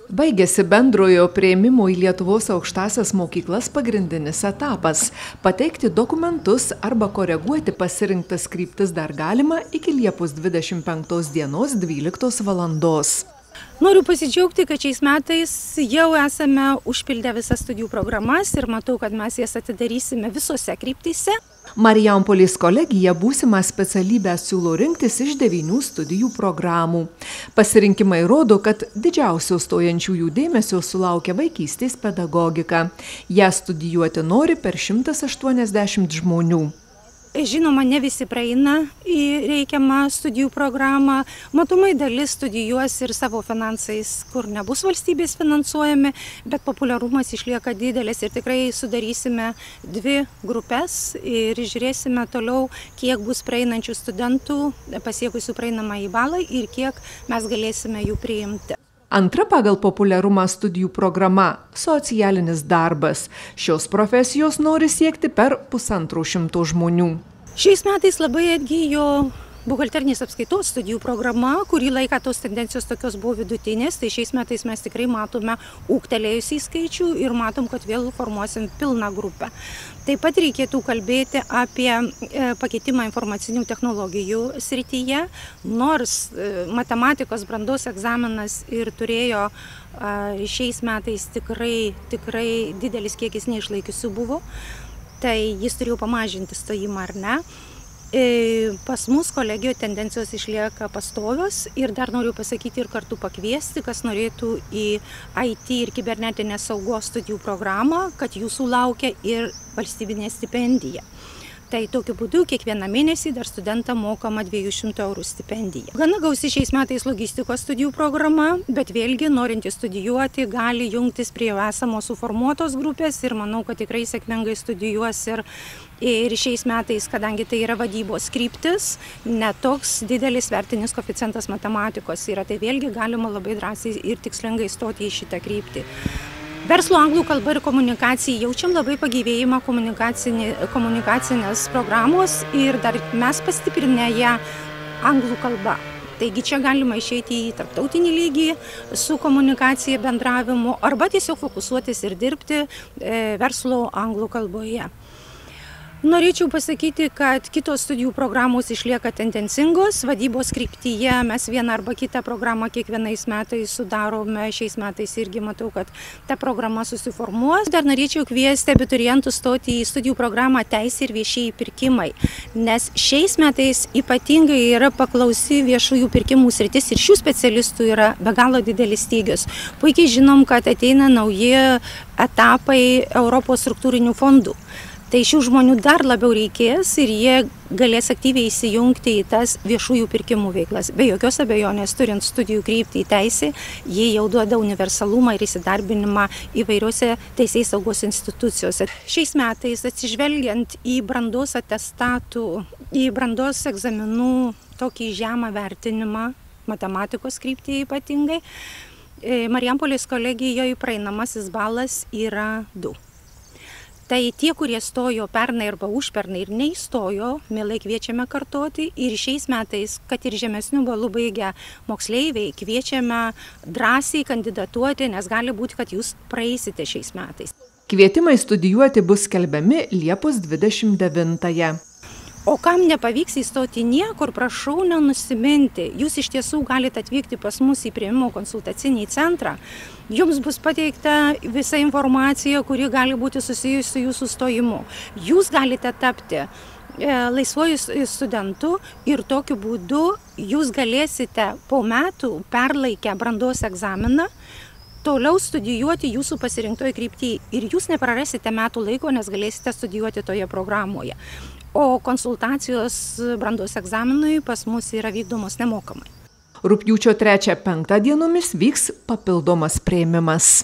Baigėsi bendrojo priėmimo į Lietuvos aukštąsias mokyklas pagrindinis etapas. Pateikti dokumentus arba koreguoti pasirinktas kryptis dar galima iki Liepos 25 dienos 12 valandos. Noriu pasidžiaugti, kad šiais metais jau esame užpildę visas studijų programas ir matau, kad mes jas atidarysime visose kryptyse. Marijampolės kolegija būsimą specialybę siūlo rinktis iš 9 studijų programų. Pasirinkimai rodo, kad didžiausio stojančiųjų dėmesio sulaukia vaikystės pedagogika. Ją studijuoti nori per 180 žmonių. Žinoma, ne visi praeina į reikiamą studijų programą. Matomai dalis studijuos ir savo finansais, kur nebus valstybės finansuojami, bet populiarumas išlieka didelis ir tikrai sudarysime 2 grupės ir žiūrėsime toliau, kiek bus praeinančių studentų pasiekusių praeinamąjį balą ir kiek mes galėsime jų priimti. Antra pagal populiarumą studijų programa – socialinis darbas. Šios profesijos nori siekti per 150 žmonių. Šiais metais labai atgyjo buhalterinės apskaitos studijų programa, kurį laiką tos tendencijos tokios buvo vidutinės, tai šiais metais mes tikrai matome ūgtelėjusį skaičių ir matom, kad vėl formuosim pilną grupę. Taip pat reikėtų kalbėti apie pakeitimą informacinių technologijų srityje, nors matematikos brandos egzaminas ir turėjo šiais metais tikrai didelis kiekis neišlaikiusių buvo, tai jis turėjo pamažinti stojimą ar ne. Pas mus kolegijoje tendencijos išlieka pastovios ir dar noriu pasakyti ir kartu pakviesti, kas norėtų į IT ir kibernetinės saugos studijų programą, kad jūsų laukia ir valstybinė stipendija. Tai tokiu būdu kiekvieną mėnesį dar studentą mokama 200 eurų stipendija. Gana gausi šiais metais logistikos studijų programa, bet vėlgi norintys studijuoti gali jungtis prie jau esamos suformuotos grupės ir manau, kad tikrai sėkmingai studijuos ir šiais metais, kadangi tai yra vadybos kryptis, netoks didelis vertinis koeficientas matematikos yra, tai vėlgi galima labai drąsiai ir tikslingai stoti į šitą kryptį. Verslo anglų kalba ir komunikacija jaučiam labai pagyvėjimą komunikacinės programos ir dar mes pastiprinę ją anglų kalba. Taigi čia galima išeiti į tarptautinį lygį su komunikacija bendravimu arba tiesiog fokusuotis ir dirbti verslo anglų kalboje. Norėčiau pasakyti, kad kitos studijų programos išlieka tendencingos. Vadybos kryptyje mes vieną arba kitą programą kiekvienais metais sudarome. Šiais metais irgi matau, kad ta programa susiformuos. Dar norėčiau kviesti abiturientus stoti į studijų programą Teisė ir viešieji pirkimai, nes šiais metais ypatingai yra paklausi viešųjų pirkimų sritis ir šių specialistų yra be galo didelis stygius. Puikiai žinom, kad ateina nauji etapai Europos struktūrinių fondų. Tai šių žmonių dar labiau reikės ir jie galės aktyviai įsijungti į tas viešųjų pirkimų veiklas. Be jokios abejonės, turint studijų kryptį į teisę, jie jau duoda universalumą ir įsidarbinimą įvairiose teisės saugos institucijose. Šiais metais, atsižvelgiant į brandos atestatų, į brandos egzaminų tokį žemą vertinimą, matematikos kryptį ypatingai, Marijampolės kolegijoje praeinamasis balas yra 2. Tai tie, kurie stojo pernai arba užpernai ir neįstojo, mielai kviečiame kartoti ir šiais metais, kad ir žemesnių balų baigę moksleiviai, kviečiame drąsiai kandidatuoti, nes gali būti, kad jūs praeisite šiais metais. Kvietimai studijuoti bus skelbiami Liepos 29-ąją. O kam nepavyks įstoti niekur, prašau nenusiminti. Jūs iš tiesų galite atvykti pas mus į priėmimo konsultacinį centrą. Jums bus pateikta visa informacija, kuri gali būti susijusi su jūsų stojimu. Jūs galite tapti laisvuoju studentu ir tokiu būdu jūs galėsite po metų perlaikę brandos egzaminą toliau studijuoti jūsų pasirinktoje kryptyje ir jūs neprarasite metų laiko, nes galėsite studijuoti toje programoje. O konsultacijos brandos egzaminui pas mus yra vykdomos nemokamai. Rugpjūčio 3-5 dienomis vyks papildomas priėmimas.